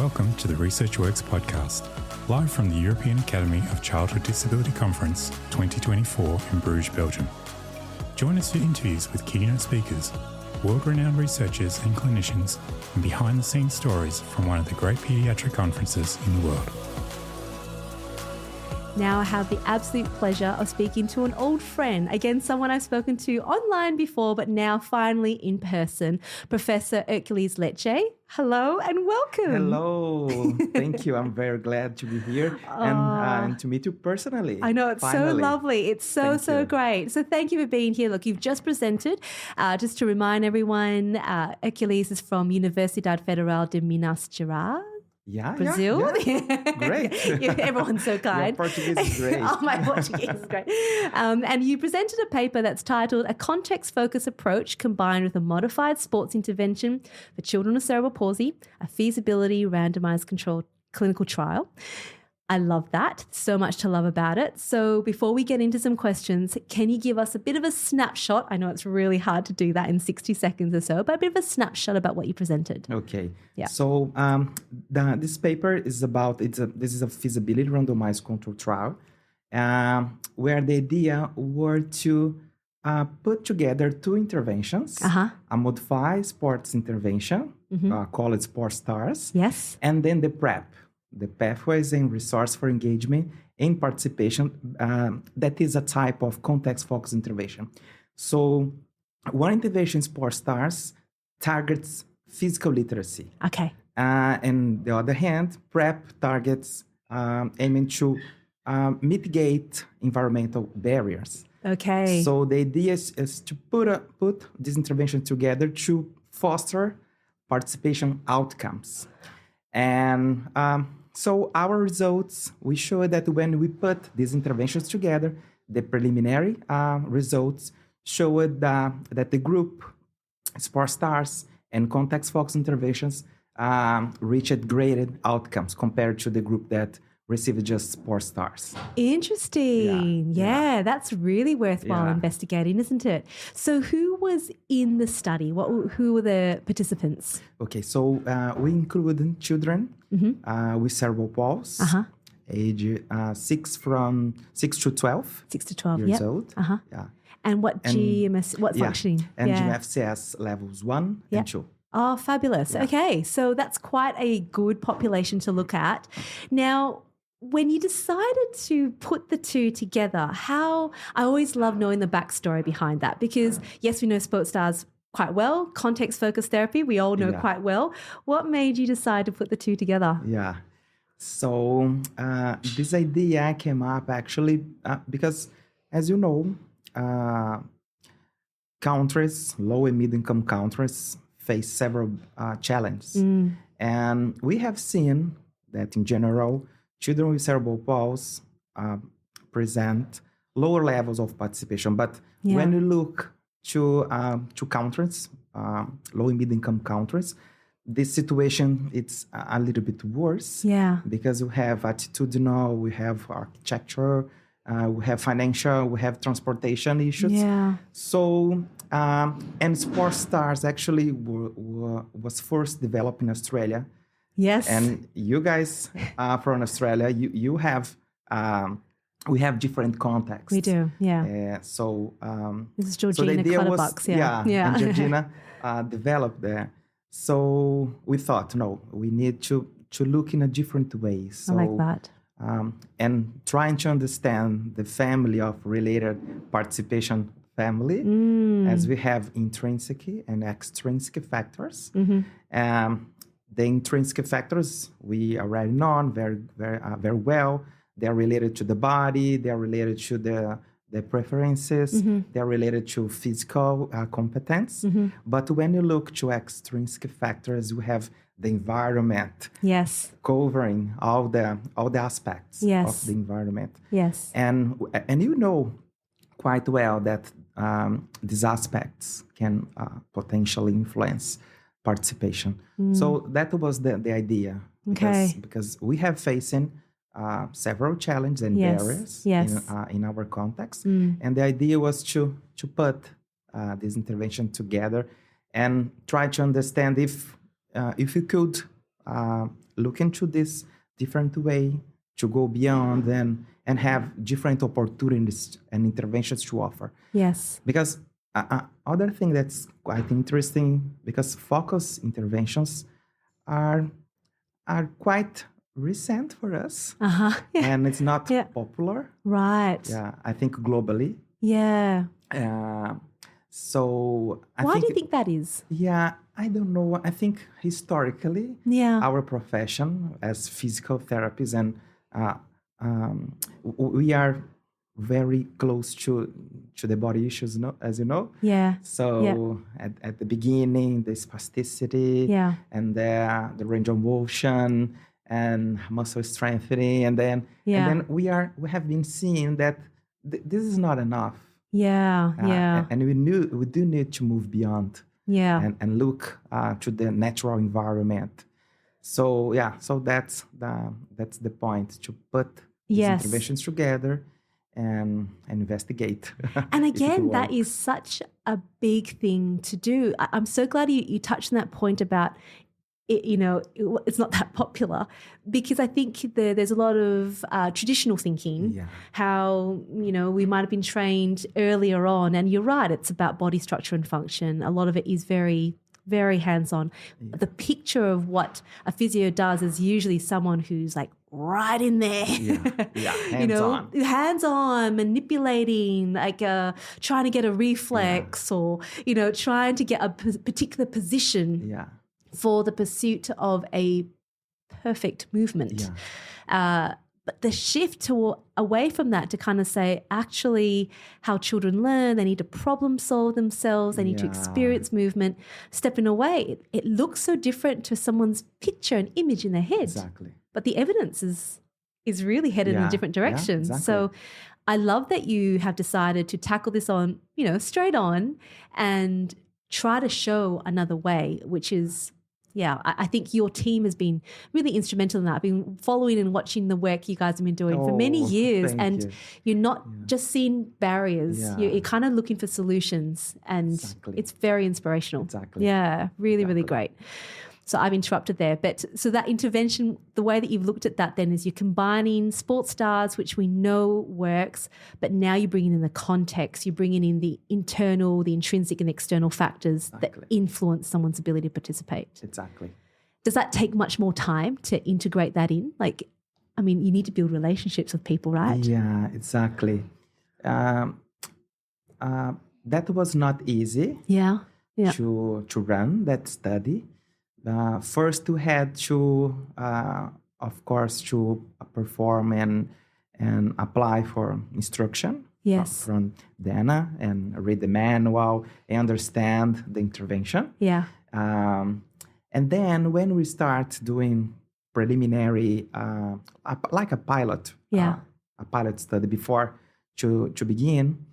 Welcome to the Research Works podcast, live from the European Academy of Childhood Disability Conference 2024 in Bruges, Belgium. Join us for interviews with keynote speakers, world-renowned researchers and clinicians, and behind-the-scenes stories from one of the great paediatric conferences in the world. Now I have the absolute pleasure of speaking to an old friend, again, someone I've spoken to online before, but now finally in person, Professor Hercules Leite. Hello and welcome. Hello. Thank you. I'm very glad to be here and to meet you personally. I know, it's finally. So lovely. It's so great. So thank you for being here. Look, you've just presented, just to remind everyone, Hercules is from Universidade Federal de Minas Gerais. Brazil. Yeah. Great. Everyone's so kind. Your Portuguese is great. Oh, my Portuguese is great. And you presented a paper that's titled A Context-Focused Approach Combined with a Modified Sports Intervention for Children with Cerebral Palsy, a Feasibility Randomised Controlled Clinical Trial. I love that. So much to love about it. So before we get into some questions, can you give us a bit of a snapshot? I know it's really hard to do that in 60 seconds or so, but a bit of a snapshot about what you presented. Okay. Yeah. So this paper is about, this is a feasibility randomized control trial where the idea were to put together two interventions, a modified sports intervention, called Sport Stars. Yes. And then the PrEP. The pathways and resource for engagement and participation, that is a type of context-focused intervention. So one intervention, Sport Stars, targets physical literacy. Okay. And the other hand, PrEP targets aiming to mitigate environmental barriers. Okay. So the idea is to put this intervention together to foster participation outcomes. And so our results, we show that when we put these interventions together, the preliminary results showed that the group Sport Stars and context-focused interventions reached graded outcomes compared to the group that received just Sport Stars. Interesting. Yeah, that's really worthwhile investigating, isn't it? So who was in the study? Who were the participants? Okay, so we included children with cerebral palsy, age 6 to 12. 6 to 12 years old. Yeah. And what functioning? And GMFCS levels 1 and 2. Oh, fabulous. Yeah. Okay, so that's quite a good population to look at. Now, when you decided to put the two together, I always love knowing the backstory behind that because, yes, we know Sport Stars quite well, context-focused therapy, we all know quite well. What made you decide to put the two together? Yeah. So this idea came up actually because, as you know, countries, low and middle-income countries, face several challenges. And we have seen that in general, children with cerebral palsy present lower levels of participation. But when you look to countries, low and middle-income countries, this situation it's a little bit worse. Yeah. Because we have attitudinal, we have architecture, we have financial, we have transportation issues. Yeah. So and Sport Stars actually was first developed in Australia. Yes. And you guys from Australia, you have we have different contexts. We do, So this is Georgina Clutterbucks, and Georgina developed there. So we thought, no, we need to look in a different way. So, I like that. And trying to understand the family of related participation family, as we have intrinsic and extrinsic factors. The intrinsic factors we already know very well. They are related to the body. They are related to the preferences. They are related to physical competence. But when you look to extrinsic factors, we have the environment. Yes. Covering all the aspects of the environment. Yes. And you know quite well that these aspects can potentially influence participation. So that was the idea. Because we have facing several challenges and barriers in our context. And the idea was to put this intervention together and try to understand if you could look into this different way to go beyond and have different opportunities and interventions to offer. Yes. Because other thing that's quite interesting, because focus interventions are quite recent for us, Yeah. and it's not Yeah. popular. Right. Yeah, I think globally. Yeah. So Why do you think that is? Yeah, I don't know. I think historically, our profession as physical therapists and we are very close to the body issues, as you know. Yeah. So at the beginning, the spasticity and the range of motion and muscle strengthening, and then we have been seeing that this is not enough. And we do need to move beyond. And look to the natural environment. So that's the point, to put these interventions together and investigate. And again, that is such a big thing to do. I'm so glad you touched on that point about it, it's not that popular, because I think there's a lot of traditional thinking, how, we might have been trained earlier on. And you're right, it's about body structure and function. A lot of it is very, very hands-on. The picture of what a physio does is usually someone who's like right in there, hands-on, manipulating, like trying to get a reflex or, trying to get a particular position for the pursuit of a perfect movement. But the shift away from that to kind of say, actually, how children learn, they need to problem solve themselves, they need to experience movement, stepping away. It looks so different to someone's picture and image in their head. Exactly. But the evidence is really headed in a different direction. Exactly. So I love that you have decided to tackle this on, straight on and try to show another way, which is, I think your team has been really instrumental in that. I've been following and watching the work you guys have been doing for many years, and you're not just seeing barriers. You're kind of looking for solutions, and it's very inspirational. Yeah, really, really great. So I've interrupted there. But so that intervention, the way that you've looked at that then is you're combining sports stars, which we know works, but now you're bringing in the context, you're bringing in the internal, the intrinsic and external factors that influence someone's ability to participate. Exactly. Does that take much more time to integrate that in? You need to build relationships with people, right? Yeah, exactly. That was not easy to run that study. First, we had to, of course, to perform and apply for instruction from Dana and read the manual and understand the intervention. And then when we start doing preliminary, like a pilot study before to begin,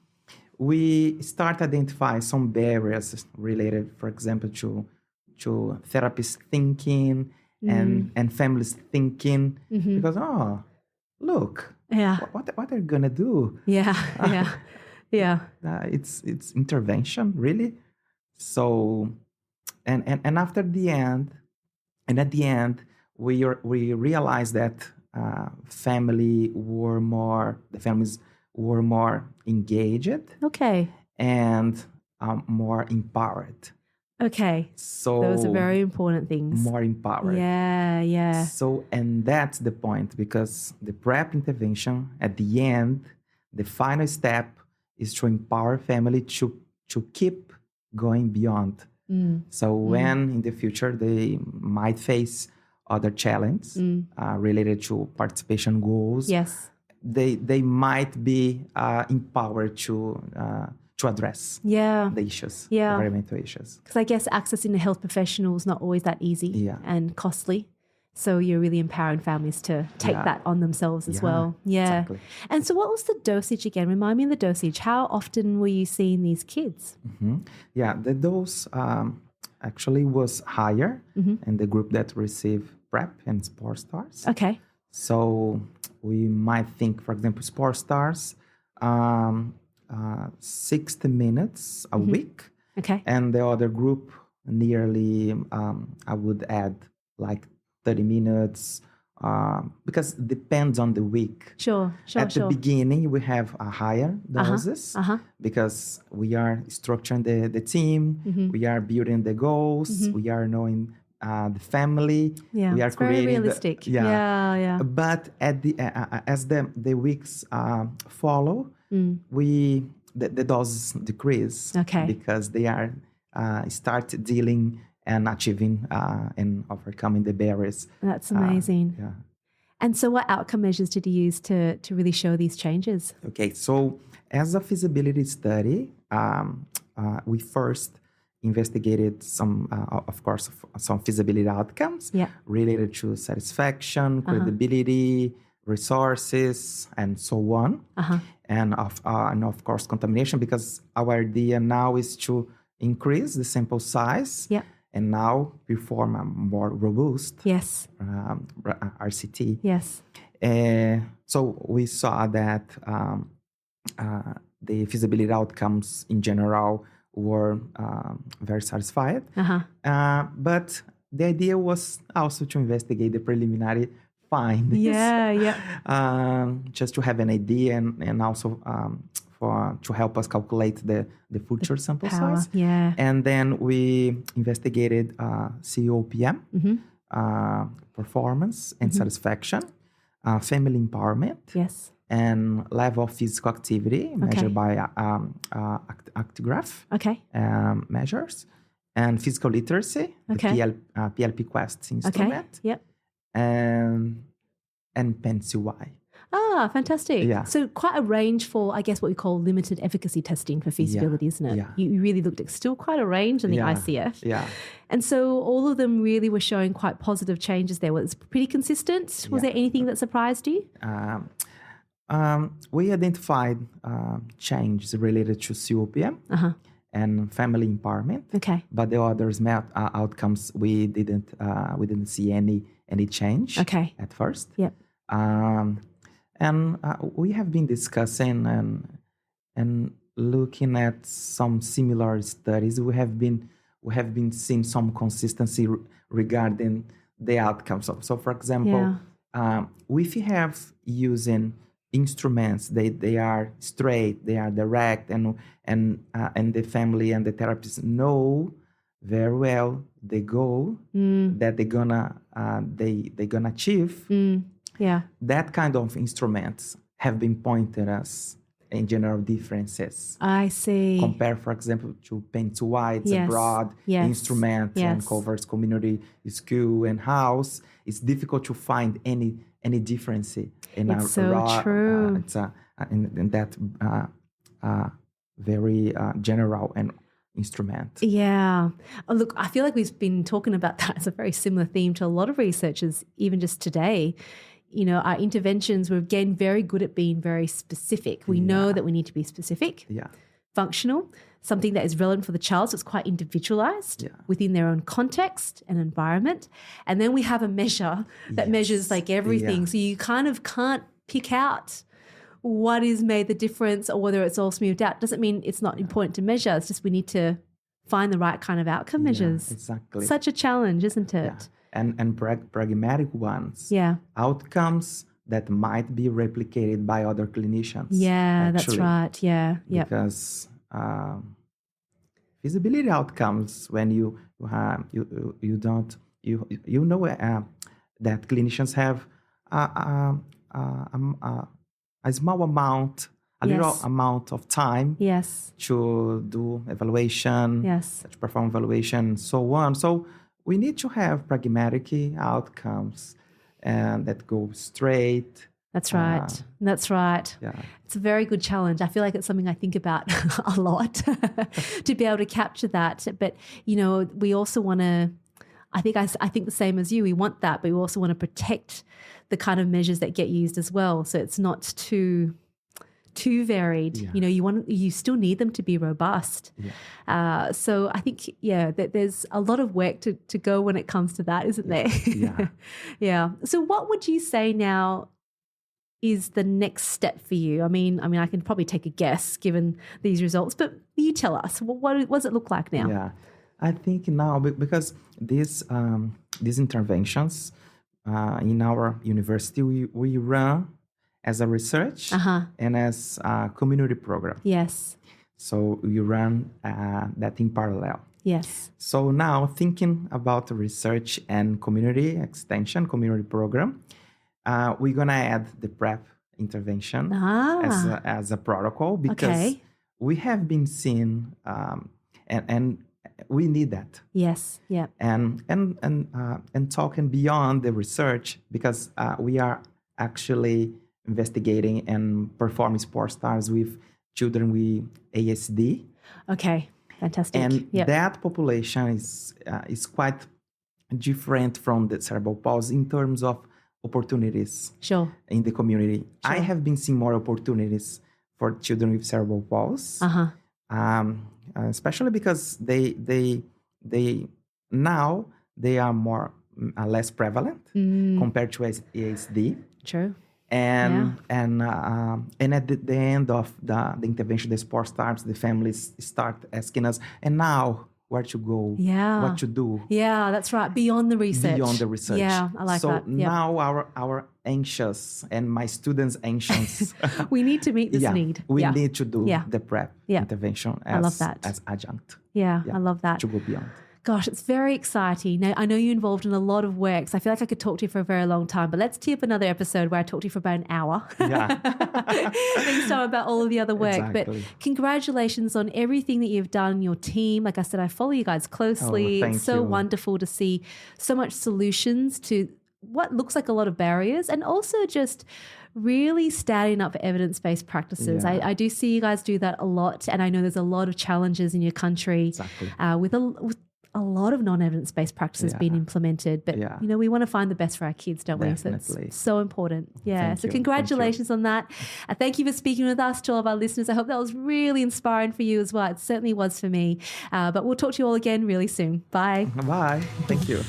we start identifying some barriers related, for example, to therapists thinking and families thinking, because look, what they're gonna do? It's intervention, really. So and after the end, and at the end, we realized that the families were more engaged, and more empowered. Okay. So those are very important things. More empowered. Yeah. So, and that's the point, because the PrEP intervention, at the end, the final step is to empower family to keep going beyond. So when in the future they might face other challenges related to participation goals, they might be empowered to address the issues, the environmental issues. Because I guess accessing a health professional is not always that easy and costly. So you're really empowering families to take that on themselves as well. Exactly. And so what was the dosage again? Remind me of the dosage. How often were you seeing these kids? Yeah, the dose actually was higher in the group that received PrEP and Sport Stars. Okay. So we might think, for example, Sport Stars, 60 minutes a week. Okay. And the other group, nearly, I would add like 30 minutes, because it depends on the week. Sure. At the beginning, we have a higher doses because we are structuring the team, we are building the goals, we are knowing the family, we are it's creating very realistic. But at the as the weeks follow, the doses decrease because they are start dealing and achieving and overcoming the barriers. That's amazing. And so what outcome measures did you use to really show these changes? Okay, so as a feasibility study, we first investigated some, of course, some feasibility outcomes related to satisfaction, credibility, resources, and so on. And of course, contamination, because our idea now is to increase the sample size and now perform a more robust RCT. So we saw that the feasibility outcomes in general were very satisfied. But the idea was also to investigate the preliminary findings. Just to have an idea and also to help us calculate the future sample size. And then we investigated COPM, performance and satisfaction, family empowerment, and level of physical activity measured by actigraph measures, and physical literacy, the PLP Quest instrument, and PenCY. Fantastic. So quite a range for, I guess, what we call limited efficacy testing for feasibility, isn't it? You really looked at still quite a range in the ICF. And so all of them really were showing quite positive changes there. Was it pretty consistent? Was there anything that surprised you? We identified changes related to COPM and family empowerment. But the others outcomes we didn't see any change at first. And we have been discussing and looking at some similar studies. We have been seeing some consistency regarding the outcomes. So for example, if you have using instruments, they are straight, they are direct, and the family and the therapist know very well the goal that they're gonna achieve. That kind of instruments have been pointed us in general differences. I see. Compare, for example, to PenCY, it's a broad instrument and covers community, school, and house. It's difficult to find any difference in it's so true. In that very general and instrument. Look, I feel like we've been talking about that as a very similar theme to a lot of researchers, even just today. You know, our interventions, we're again very good at being very specific. We know that we need to be specific, functional, something that is relevant for the child, so it's quite individualized within their own context and environment. And then we have a measure that measures like everything. So you kind of can't pick out what is made the difference or whether it's all smoothed out. Doesn't mean it's not important to measure. It's just we need to find the right kind of outcome measures. Exactly. Such a challenge, isn't it? And pragmatic ones. Outcomes that might be replicated by other clinicians. That's right. Because feasibility outcomes, when you know that clinicians have a small amount, little amount of time to do evaluation, to perform evaluation, and so on. So we need to have pragmatic outcomes and that go straight. That's right. That's right. It's a very good challenge. I feel like it's something I think about a lot to be able to capture that. But, you know, we also want to, I think the same as you, we want that, but we also want to protect the kind of measures that get used as well. So it's not too varied. You know, you still need them to be robust. So I think, that there's a lot of work to go when it comes to that, isn't there? So what would you say now is the next step for you? I mean, I can probably take a guess given these results, but you tell us, what does it look like now? I think now, because these interventions in our university, we run as a research and as a community program. Yes. So we run that in parallel. Yes. So now thinking about research and community extension, community program, we're going to add the PrEP intervention as a protocol because we have been seeing, and we need that. Yes. Yeah. And talking beyond the research because we are actually investigating and performing sports stars with children with EACD. Okay. Fantastic. And that population is quite different from the cerebral palsy in terms of opportunities in the community. Sure. I have been seeing more opportunities for children with cerebral palsy, especially because they now they are less prevalent compared to EACD. True. And at the end of the intervention, the sport starts, the families start asking us, and now where to go, what to do. Yeah, that's right. Beyond the research. Yeah, I like that. So now our anxious and my students' anxious. We need to meet this need. We need to do the PrEP intervention as adjunct. Yeah, I love that. To go beyond. Gosh, it's very exciting. Now, I know you're involved in a lot of work, so I feel like I could talk to you for a very long time, but let's tee up another episode where I talk to you for about an hour. Yeah. Next time about all of the other work. Exactly. But congratulations on everything that you've done, your team. Like I said, I follow you guys closely. Thank it's so you. Wonderful to see so much solutions to what looks like a lot of barriers and also just really standing up for evidence-based practices. Yeah. I do see you guys do that a lot, and I know there's a lot of challenges in your country with a lot of non-evidence-based practices being implemented, but we want to find the best for our kids, don't we? So it's so important. Yeah. So congratulations on that. Thank you for speaking with us, to all of our listeners. I hope that was really inspiring for you as well. It certainly was for me. But we'll talk to you all again really soon. Bye. Bye. Thank you.